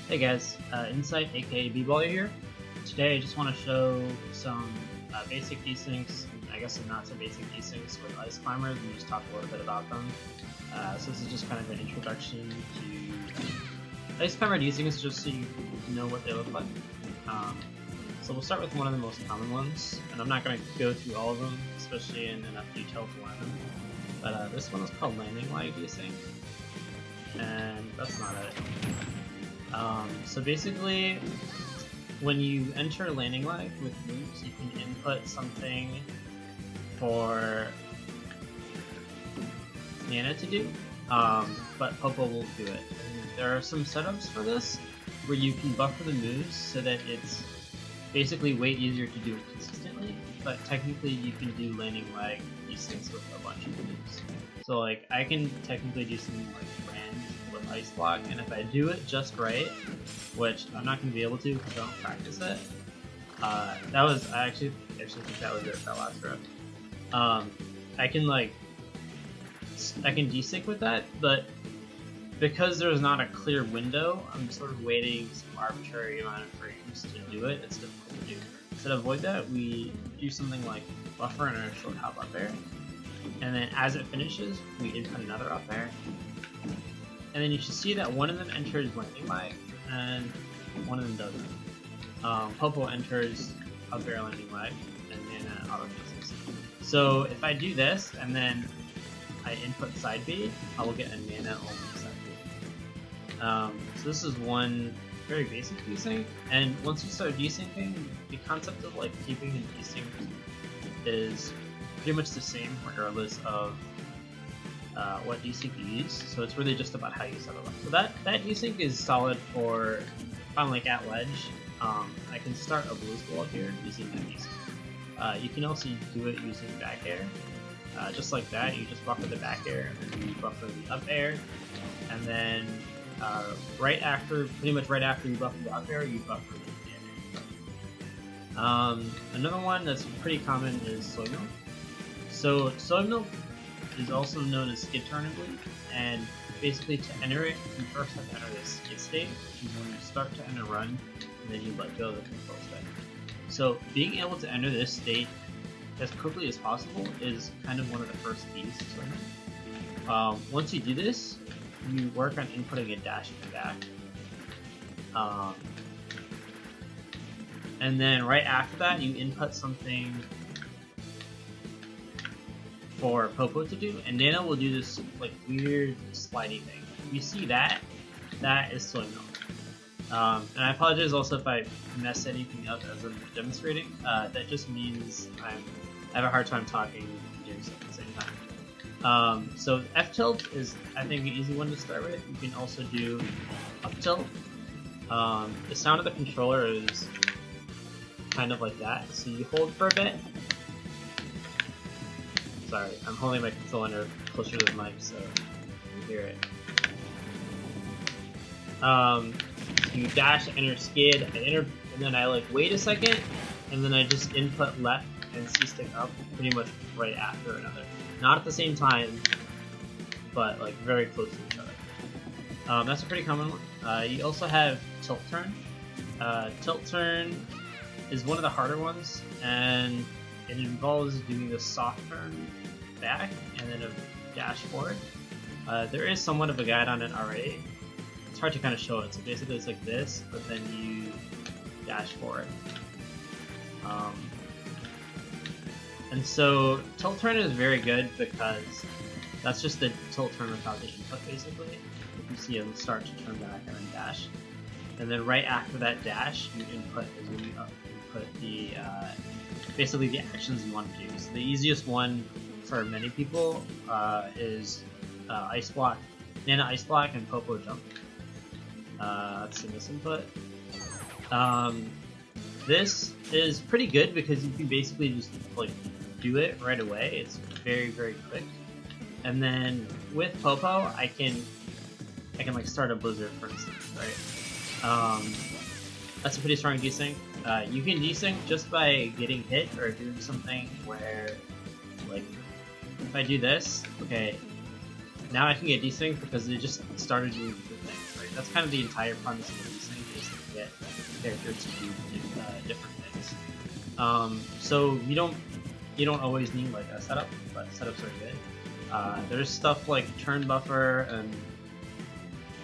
Hey guys, Insight aka B-Ball here. Today I just want to show some basic desyncs, I guess some not so basic desyncs with ice climbers and just talk a little bit about them. So this is just kind of an introduction to ice climber desyncs just so you know what they look like. So we'll start with one of the most common ones, and I'm not going to go through all of them, especially in enough detail to learn them. But this one is called landing lag desync, and that's not it. So basically, when you enter landing lag with moves, you can input something for Nana to do, but Popo will do it. And there are some setups for this where you can buffer the moves so that it's basically way easier to do it consistently, but technically you can do landing lag desyncs with a bunch of moves. So like, I can technically do something like Rand with Ice Block, and if I do it just right, which I'm not going to be able to because I don't practice it, I actually think that was it, that last rep. I can desync with that, but because there's not a clear window, I'm sort of waiting some arbitrary amount of frames to do it. It's difficult to do. So to avoid that, we do something like buffer and a short hop up air, and then as it finishes, we input another up air, and then you should see that one of them enters landing lag and one of them doesn't. Popo enters up air landing lag, and Nana auto desyncs. So if I do this and then I input side B, I will get a Nana only side B. So this is one very basic desync, and once you start desyncing, the concept of like keeping a desync is pretty much the same regardless of what desync you use. So it's really just about how you set it up. So that desync is solid for if I'm like at Wedge. I can start a blues ball here using that desync. You can also do it using back air. Just like that, you just buffer the back air, and then you buffer the up air, and then pretty much right after you buffer the up air, you buffer the down air. Another one that's pretty common is soy milk. So soy milk is also known as skid turn in Bleed, and basically to enter it, you first have to enter the skid state, which is when you start to end a run, and then you let go of the control state. So being able to enter this state as quickly as possible is kind of one of the first keys to learning. Once you do this, you work on inputting a dash in the back. And then right after that, you input something for Popo to do, and Nana will do this like weird slidey thing. If you see that is soy milk. And I apologize also if I mess anything up as I'm demonstrating. That just means I have a hard time talking and doing stuff at the same time. So F tilt is, I think, an easy one to start with. You can also do up tilt. The sound of the controller is kind of like that. So you hold for a bit. Sorry, I'm holding my controller closer to the mic so you hear it. You dash, enter skid, and then I like wait a second, and then I just input left and C stick up pretty much right after another. Not at the same time, but like very close to each other. That's a pretty common one. You also have tilt turn. Tilt turn is one of the harder ones, and it involves doing the soft turn back and then a dash forward. There is somewhat of a guide on it already. It's hard to kind of show it. So basically it's like this, but then you dash forward. And so tilt turn is very good because that's just the tilt turn without the input basically. If you see it start to turn back and then dash. And then right after that dash, you input the basically the actions you want to do. So the easiest one for many people is Ice Block, Nana Ice Block, and Popo Jump. That's in this input. This is pretty good because you can basically just like do it right away. It's very, very quick. And then with Popo, I can like start a blizzard, for instance, right? That's a pretty strong desync. You can desync just by getting hit or doing something where, like, if I do this, okay, now I can get desync because they just started doing good things, right? That's kind of the entire premise of the desync, get characters to do different things. So you don't always need like a setup, but setups are good. There's stuff like turn buffer and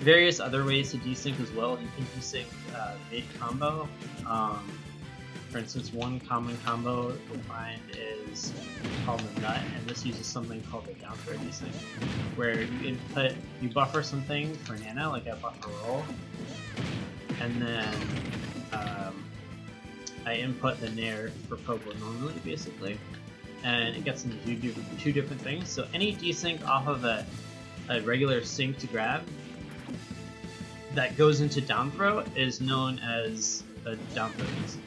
various other ways to desync as well. You can desync mid combo. For instance, one common combo you'll find is called the nut, and this uses something called the down throw desync, where you buffer something for Nana, like a buffer roll, and then I input the nair for Popo normally, basically, and it gets into two different things. So any desync off of a regular sync to grab that goes into down throw is known as a down throw desync.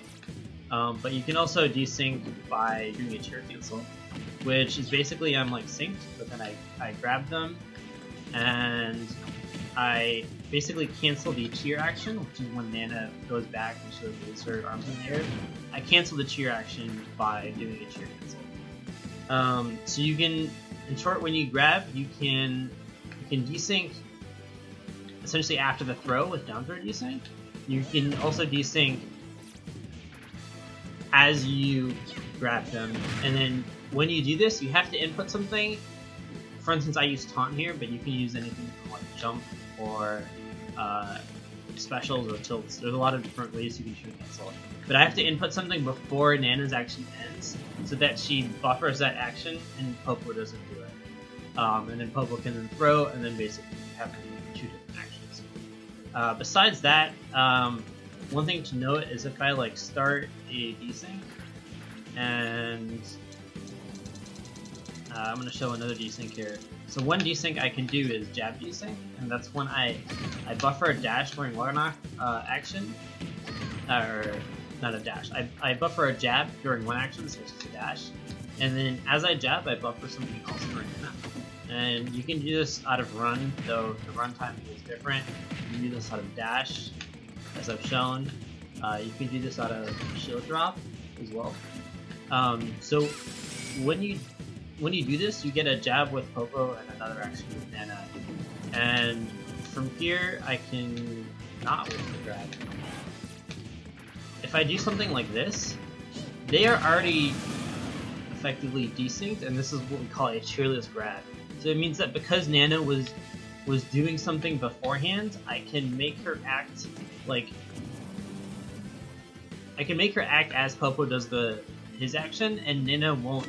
But you can also desync by doing a cheer cancel, which is basically I'm like synced, but then I grab them and I basically cancel the cheer action, which is when Nana goes back and she raises her arms in the air. I cancel the cheer action by doing a cheer cancel. So you can, in short, when you grab, you can desync essentially after the throw with down throw desync. You can also desync as you grab them, and then when you do this, you have to input something. For instance, I use taunt here, but you can use anything from like jump or specials or tilts. There's a lot of different ways you can cheer cancel. But I have to input something before Nana's action ends, so that she buffers that action and Popo doesn't do it. And then Popo can then throw, and then basically you have two different actions. Besides that, one thing to note is if I like start a desync, and I'm going to show another desync here. So one desync I can do is jab desync, and that's when I buffer a dash during water knock action, or not a dash. I buffer a jab during one action, so it's just a dash, and then as I jab, I buffer something else during that. And you can do this out of run, though the run timing is different. You can do this out of dash, as I've shown. You can do this out of shield drop as well. So when you do this, you get a jab with Popo and another action with Nana. And from here, I can not with the grab. If I do something like this, they are already effectively desynced, and this is what we call a cheerless grab. So it means that because Nana was doing something beforehand, I can make her act like as Popo does his action, and Nana won't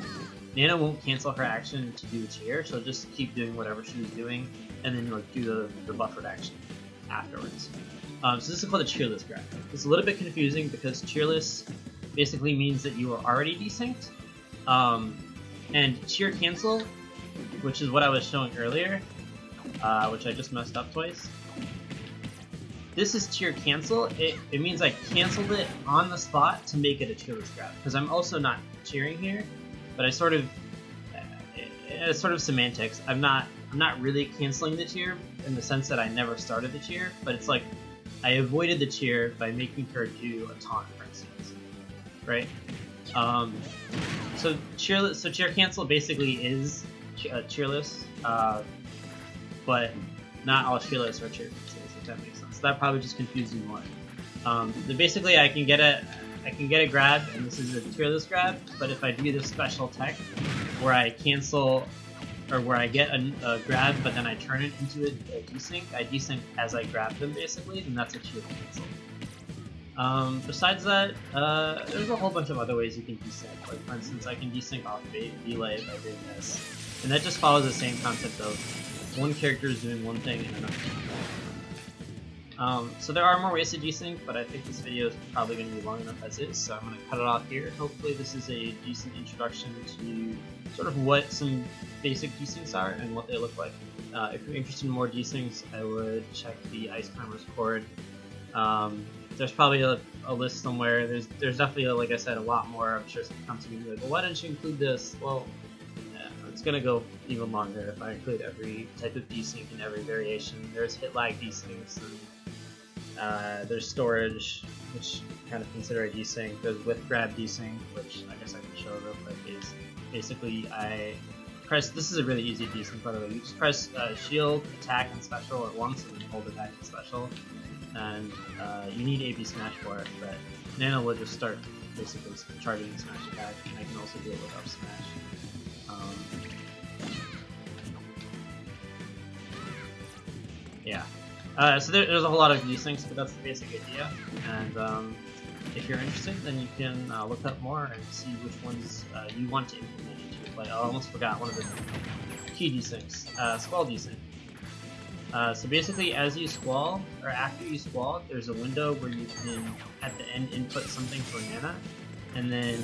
cancel her action to do a cheer. She'll just keep doing whatever she was doing, and then like do the buffered action afterwards. So this is called a cheerless grab. It's a little bit confusing because cheerless basically means that you are already desynced, and cheer cancel, which is what I was showing earlier, which I just messed up twice. This is cheer cancel. It means I canceled it on the spot to make it a cheerless grab, because I'm also not cheering here, but it's sort of semantics. I'm not really canceling the cheer in the sense that I never started the cheer, but it's like I avoided the cheer by making her do a taunt, for instance, right? So cheer cancel basically is cheerless, but not all cheerless are cheer cancels, if that makes sense. So that probably just confused you more. Basically, I can get a grab, and this is a cheerless grab. But if I do this special tech, where I cancel, or where I get a grab, but then I turn it into a desync, I desync as I grab them, basically, then that's a cheer cancel. Besides that, there's a whole bunch of other ways you can desync. Like, for instance, I can desync off delay by doing this. And that just follows the same concept of one character is doing one thing and another. So there are more ways to desync, but I think this video is probably going to be long enough as is, so I'm going to cut it off here. Hopefully this is a decent introduction to sort of what some basic desyncs are and what they look like. If you're interested in more desyncs, I would check the Ice Climbers Chord. There's probably a list somewhere. There's definitely, like I said, a lot more. I'm sure some comes to me like, well, why didn't you include this? Well, it's going to go even longer if I include every type of desync and every variation. There's hit lag desyncs, and there's storage, which kind of consider a desync. There's with grab desync, which I guess I can show real quick, is basically I press, this is a really easy desync by the way, you just press shield, attack, and special at once, and then hold attack and special. and you need AB smash for it, but Nana will just start basically charging the smash attack, and I can also do it with up smash. Yeah. So there's a whole lot of desyncs, but that's the basic idea. And if you're interested, then you can look up more and see which ones you want to implement into your play. I almost forgot one of the key desyncs, Squall desync. So basically, as you squall, or after you squall, there's a window where you can, at the end, input something for Nana, and then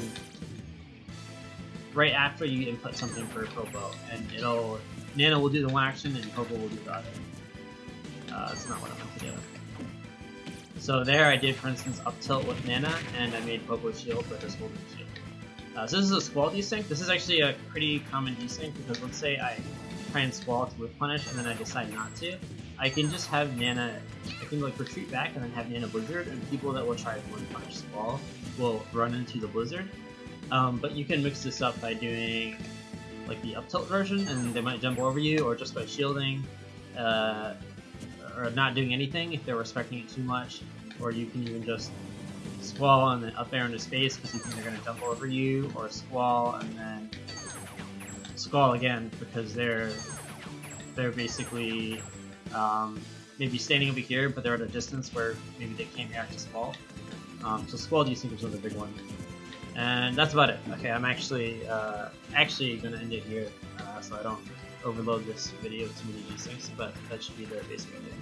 right after you input something for Popo, and Nana will do the one action and Popo will do the other. That's not what I meant to do. So there I did, for instance, up tilt with Nana, and I made Popo shield with his holding shield. So this is a squall desync. This is actually a pretty common desync, because let's say I try and squall to whiff punish and then I decide not to, I can just have Nana, I can like retreat back and then have Nana blizzard, and people that will try to whiff punish squall will run into the blizzard. But you can mix this up by doing like the up tilt version, and they might jump over you, or just by shielding, or not doing anything if they're respecting it too much, or you can even just squall and then up air into space because you think they're going to jump over you, or squall and then squall again because they're basically maybe standing over here, but they're at a distance where maybe they can't react to squall. So squall desync is another big one, and that's about it. Okay, I'm actually going to end it here so I don't overload this video with too many desyncs, but that should be the basic idea.